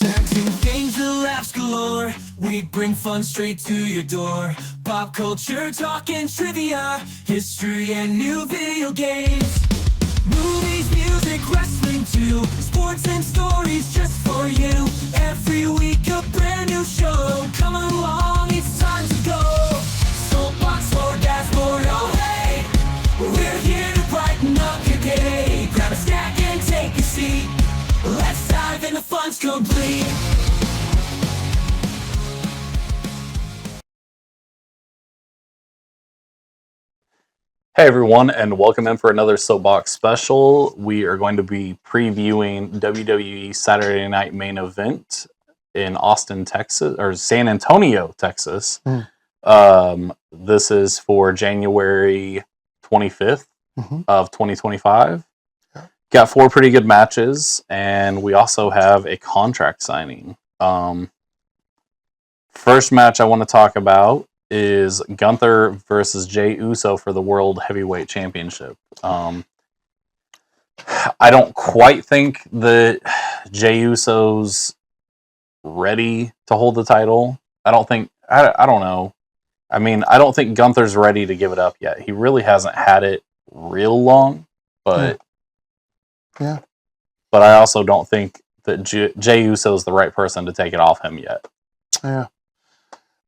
Entertainment games and laughs galore. We bring fun straight to your door. Pop culture, talk and trivia, history and new video games. Movies, music, wrestling too. Sports and stories just for you. Every week a brand new show. Come along, it's time to go. Soapbox or dashboard, oh hey. We're here to brighten up your day. Grab a snack and take a seat. Let's dive in, the fun's complete. Hey everyone, and welcome in for another Soapbox special. We are going to be previewing WWE Saturday Night Main Event in Austin, Texas, or San Antonio, Texas. This is for January 25th of 2025. Got 4 pretty good matches, and we also have a contract signing. First match I want to talk about is Gunther versus Jey Uso for the World Heavyweight Championship. I don't quite think that Jey Uso's ready to hold the title. I don't know. I mean, I don't think Gunther's ready to give it up yet. He really hasn't had it real long, but yeah. But I also don't think that Jey Uso is the right person to take it off him yet. Yeah.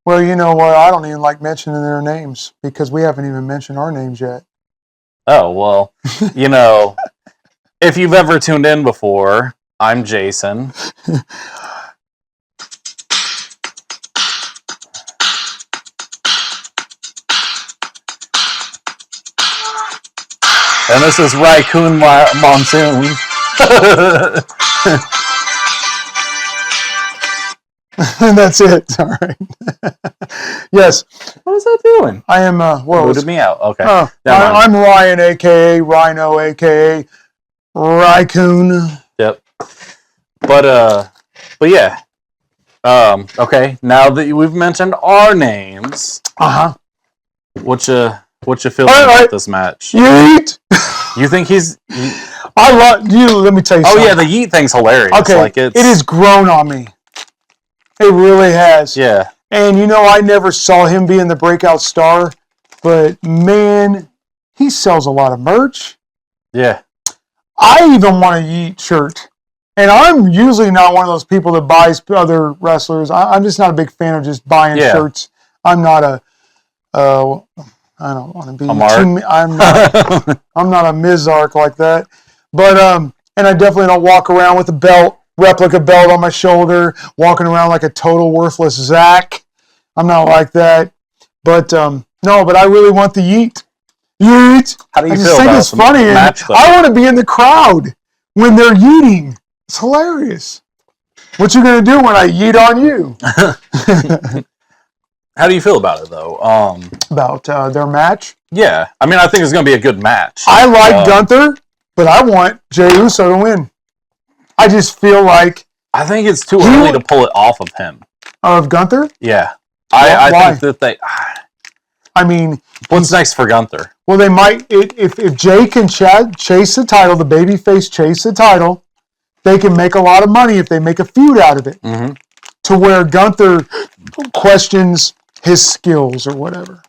Well, you know what? I don't even like mentioning their names because we haven't even mentioned our names yet. Oh, well, you know, if you've ever tuned in before, I'm Jason. And this is Raccoon Monsoon. That's it. All right. Yes. What is that doing? I am. Booted me out. Okay. I'm Ryan, aka Rhino, aka Raccoon. Yep. But yeah. Okay. Now that we've mentioned our names, what you feeling about this match? Yeet. You think he's? I love you. Let me tell you. Oh yeah, the yeet thing's hilarious. Okay. Like it has grown on me. It really has. Yeah. And you know, I never saw him being the breakout star, but man, he sells a lot of merch. Yeah. I even want a Yeet shirt. And I'm usually not one of those people that buys other wrestlers. I'm just not a big fan of just buying shirts. I'm not I don't want to be I'm not a Mizark like that. But and I definitely don't walk around with a belt. Replica belt on my shoulder, walking around like a total worthless Zach. I'm not like that. But no, but I really want the Yeet. Yeet. How do you I feel just think about it's funny. match, I want to be in the crowd when they're yeeting. It's hilarious. What you gonna do when I yeet on you? How do you feel about it though? About their match? Yeah, I mean, I think it's gonna be a good match. I like Gunther, but I want Jey Uso to win. I just feel like I think it's too early to pull it off of him. Of Gunther? Yeah. Why? I think that they... I mean... What's next for Gunther? Well, they might... If Jey can chase the title, the babyface chase the title, they can make a lot of money if they make a feud out of it. Mm-hmm. To where Gunther questions his skills or whatever.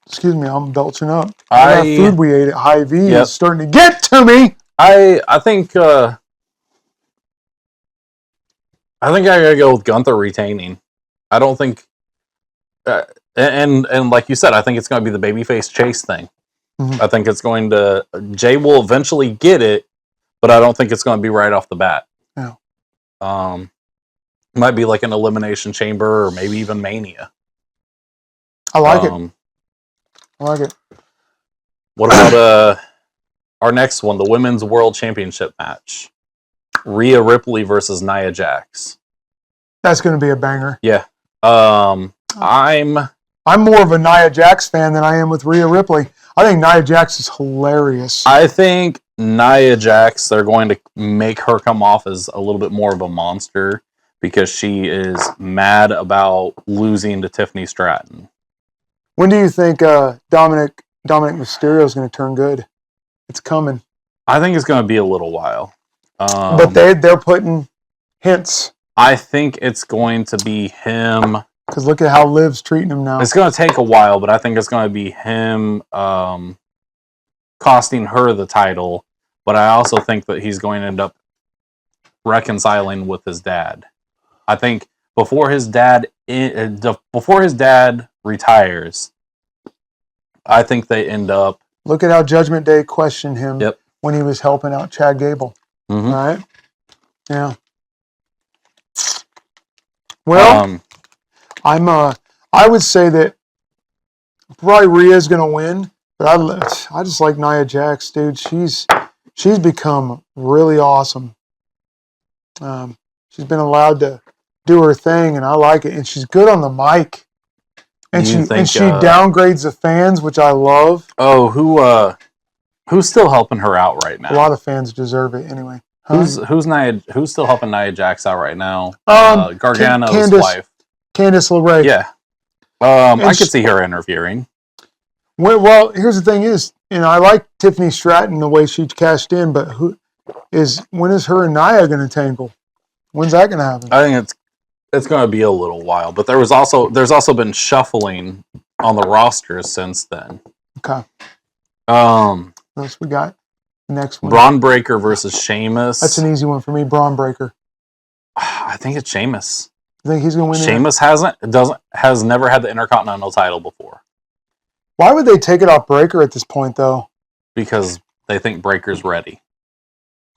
Excuse me, I'm belching up. That food we ate at Hy-Vee is starting to get to me. I think I gotta go with Gunther retaining. I don't think, and like you said, I think it's going to be the babyface chase thing. I think it's going to Jey will eventually get it, but I don't think it's going to be right off the bat. Yeah. Might be like an elimination chamber or maybe even Mania. I like it. I like it. What about our next one, the Women's World Championship match? Rhea Ripley versus Nia Jax. That's going to be a banger. Yeah. I'm more of a Nia Jax fan than I am with Rhea Ripley. I think Nia Jax is hilarious. I think Nia Jax, they're going to make her come off as a little bit more of a monster because she is mad about losing to Tiffany Stratton. When do you think Dominic Mysterio is going to turn good? It's coming. I think it's going to be a little while. But they're putting hints? I think it's going to be him. Because look at how Liv's treating him now. It's going to take a while, but I think it's going to be him costing her the title. But I also think that he's going to end up reconciling with his dad. I think before his dad retires, I think they end up. Look at how Judgment Day questioned him when he was helping out Chad Gable. Mm-hmm. Right? Yeah. Well, I would say that probably Rhea's going to win, but I just like Nia Jax, dude. She's become really awesome. She's been allowed to do her thing, and I like it. And she's good on the mic. And she downgrades the fans, which I love. Oh, who's still helping her out right now? A lot of fans deserve it anyway. Huh? Who's still helping Nia Jax out right now? Gargano's wife, Candice LeRae. Yeah. I could see her interfering. Well, here's the thing: I like Tiffany Stratton the way she cashed in, but when is her and Nia going to tangle? When's that going to happen? I think it's going to be a little while, but there's also been shuffling on the roster since then. Okay. What else we got? The next one. Braun Breaker versus Sheamus. That's an easy one for me. Braun Breaker. I think it's Sheamus. You think he's going to win? Sheamus has never had the Intercontinental title before. Why would they take it off Breaker at this point, though? Because they think Breaker's ready.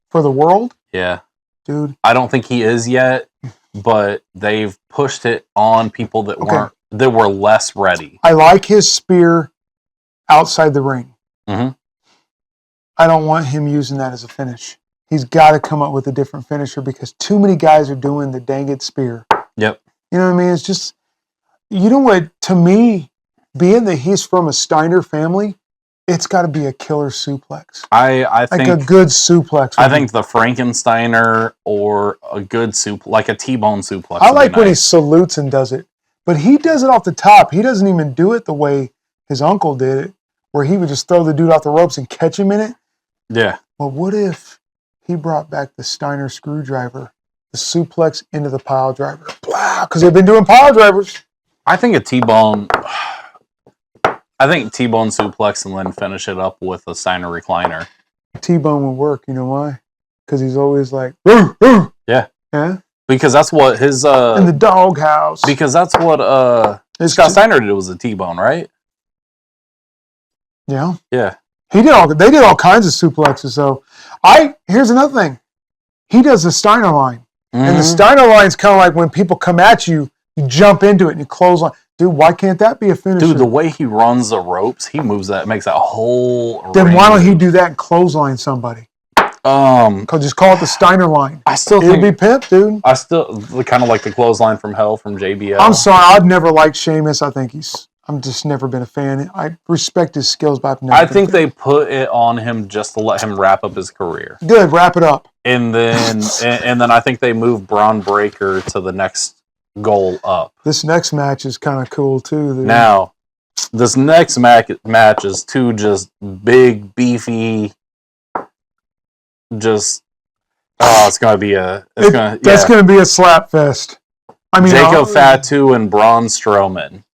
For the world? Yeah. Dude. I don't think he is yet, but they've pushed it on people that were less ready. I like his spear outside the ring. Mm-hmm. I don't want him using that as a finish. He's got to come up with a different finisher because too many guys are doing the dang it spear. Yep. You know what I mean? It's just, you know what, to me, being that he's from a Steiner family, it's got to be a killer suplex. I think like a good suplex. I think the Frankensteiner or a good like a T-bone suplex. I like when he salutes and does it, but he does it off the top. He doesn't even do it the way his uncle did it, where he would just throw the dude off the ropes and catch him in it. Yeah. Well, what if he brought back the Steiner screwdriver, the suplex into the pile driver? Because they've been doing pile drivers. I think a T-bone. I think T-bone suplex and then finish it up with a Steiner recliner. T-bone would work. You know why? Because he's always like, roo, roo. Yeah. Yeah. Because that's what his in the doghouse. Because that's what Scott Steiner did was a T-bone, right? Yeah. Yeah. They did all kinds of suplexes. So here's another thing. He does the Steiner line. Mm-hmm. And the Steiner line's kind of like when people come at you, you jump into it and you close on. Dude, why can't that be a finisher? Dude, the way he runs the ropes, he moves that, makes that whole. Then why don't he do that and clothesline somebody? Just call it the Steiner line. It'll be pimp, dude. I still kind of like the clothesline from hell from JBL. I'm sorry, I've never liked Sheamus. I'm just never been a fan. I respect his skills, but I've never. I think they put it on him just to let him wrap up his career. Good, wrap it up. And then and then I think they move Braun Breaker to the next goal up. This next match is kind of cool too. Dude. Now, this next match is two just big, beefy. It's gonna be that's gonna be a slap fest. I mean, Jacob Fatu and Braun Strowman.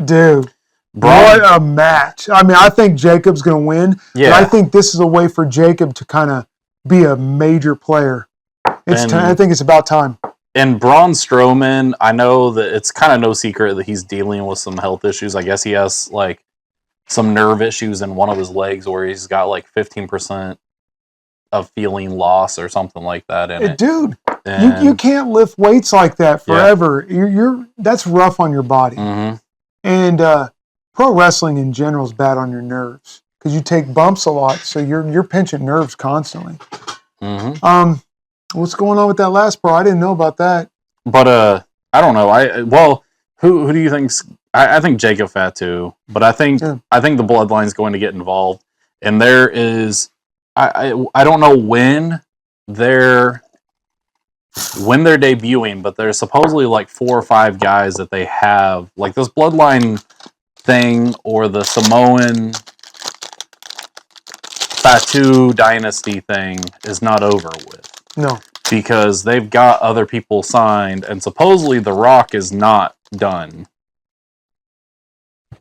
Dude, what a match! I mean, I think Jacob's gonna win. Yeah, but I think this is a way for Jacob to kind of be a major player. I think it's about time. And Braun Strowman, I know that it's kind of no secret that he's dealing with some health issues. I guess he has like some nerve issues in one of his legs where he's got like 15% of feeling loss or something like that in it. Dude, you can't lift weights like that forever. Yeah. That's rough on your body. Mm-hmm. And pro wrestling in general is bad on your nerves because you take bumps a lot, so you're pinching nerves constantly. Mm-hmm. What's going on with that last pro? I didn't know about that. But I don't know. Who do you think's? I think Jacob Fatu, but I think the Bloodline's going to get involved, and there is I don't know when they're debuting, but there's supposedly like 4 or 5 guys that they have like this Bloodline thing or the Samoan Fatu dynasty thing is not over with. No. because they've got other people signed, and supposedly The Rock is not done.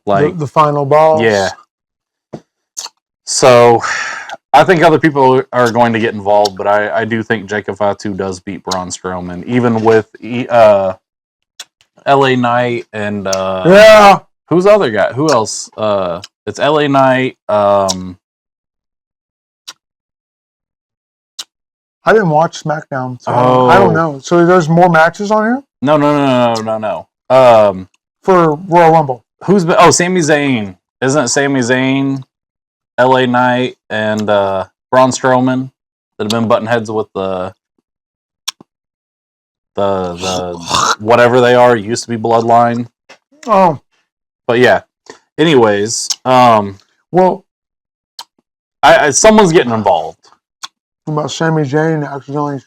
Like the final boss. Yeah. So I think other people are going to get involved, but I do think Jacob Fatu does beat Braun Strowman, even with LA Knight and who's the other guy? Who else? It's LA Knight. I didn't watch SmackDown, so I don't know. So there's more matches on here? No. For Royal Rumble. Who's been? Oh, Sami Zayn. Isn't it Sami Zayn, LA Knight, and Braun Strowman that have been butting heads with the whatever they are? It used to be Bloodline. Oh, but yeah. Anyways, well, someone's getting involved. About Sami Zayn accidentally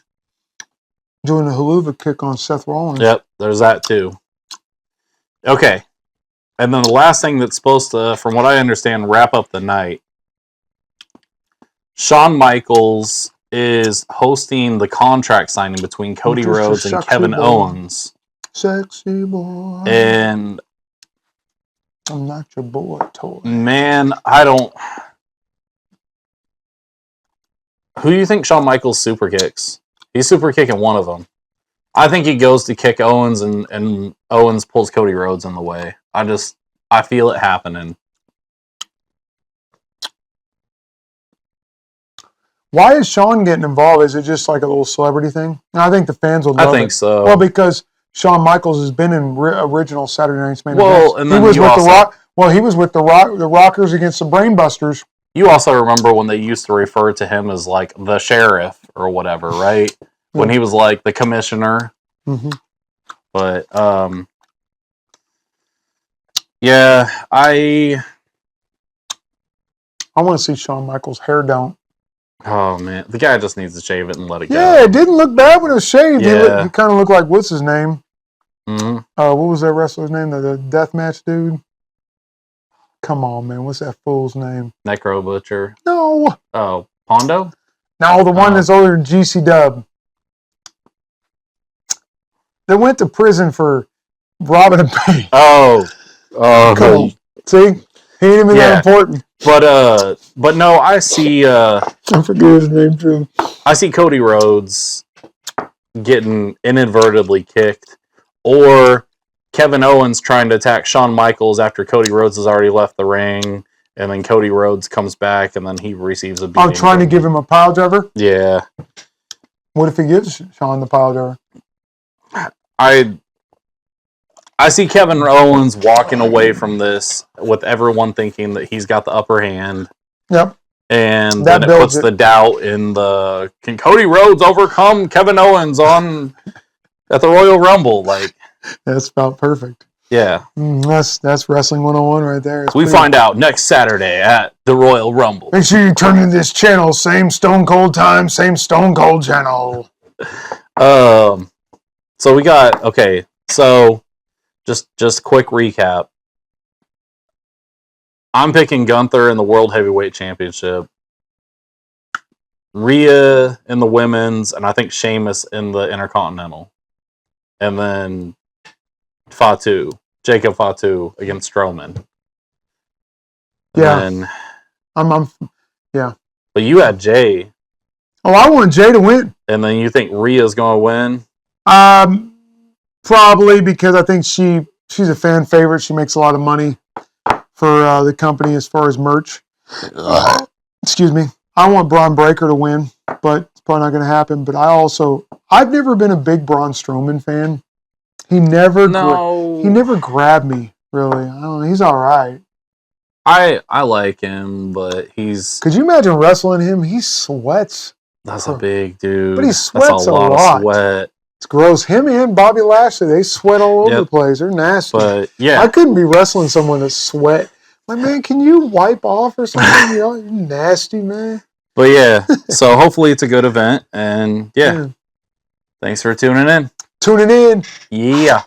doing a haluva kick on Seth Rollins. Yep, there's that too. Okay. And then the last thing that's supposed to, from what I understand, wrap up the night. Shawn Michaels is hosting the contract signing between Cody Rhodes and Kevin Owens. Sexy boy. And I'm not your boy toy. Man, I don't. Who do you think Shawn Michaels super kicks? He's super kicking one of them. I think he goes to kick Owens and Owens pulls Cody Rhodes in the way. I feel it happening. Why is Shawn getting involved? Is it just like a little celebrity thing? I think the fans will love it. I think so. Well, because Shawn Michaels has been in original Saturday Night's Main Events. And then he was with The Rock. Well, he was with the Rockers against the Brainbusters. You also remember when they used to refer to him as like the sheriff or whatever, right? When he was like the commissioner. Mm-hmm. But yeah, I want to see Shawn Michaels' hair down. Oh man, the guy just needs to shave it and let it go. Yeah, it didn't look bad when it was shaved. Yeah. He kind of looked like what's his name? Mm-hmm. What was that wrestler's name? The deathmatch dude. Come on, man. What's that fool's name? Necro Butcher. No. Oh, Pondo? No, the one that's older than GC Dub. They went to prison for robbing a bank. Oh. Come on. See? He ain't even that important. But no, I see I forget his name too. I see Cody Rhodes getting inadvertently kicked, or Kevin Owens trying to attack Shawn Michaels after Cody Rhodes has already left the ring, and then Cody Rhodes comes back, and then he receives a beating. Oh, trying to give him a pile driver? Yeah. What if he gives Shawn the pile driver? I see Kevin Owens walking away from this with everyone thinking that he's got the upper hand. Yep. And then it puts the doubt in can Cody Rhodes overcome Kevin Owens at the Royal Rumble? Like, that's about perfect. Yeah. That's Wrestling 101 right there. We find out next Saturday at the Royal Rumble. Make sure you turn in this channel. Same Stone Cold time, same Stone Cold channel. So we got, okay, so just quick recap. I'm picking Gunther in the World Heavyweight Championship, Rhea in the Women's, and I think Sheamus in the Intercontinental. And then Jacob Fatu against Strowman. Yeah. Yeah. But you had Jay. Oh, I want Jay to win. And then you think Rhea's going to win? Probably because I think she's a fan favorite. She makes a lot of money for the company as far as merch. Excuse me. I want Braun Breaker to win, but it's probably not going to happen. But I've never been a big Braun Strowman fan. He never grabbed me, really. I don't know. He's all right. I like him, but he's... Could you imagine wrestling him? He sweats. That's a big dude. But he sweats That's a lot of sweat. It's gross. Him and Bobby Lashley, they sweat all over the place. They're nasty. But yeah, I couldn't be wrestling someone that sweat. Like, man, can you wipe off or something? You're nasty, man. But yeah, so hopefully it's a good event. And yeah, thanks for tuning in. Tuning in. Yeah.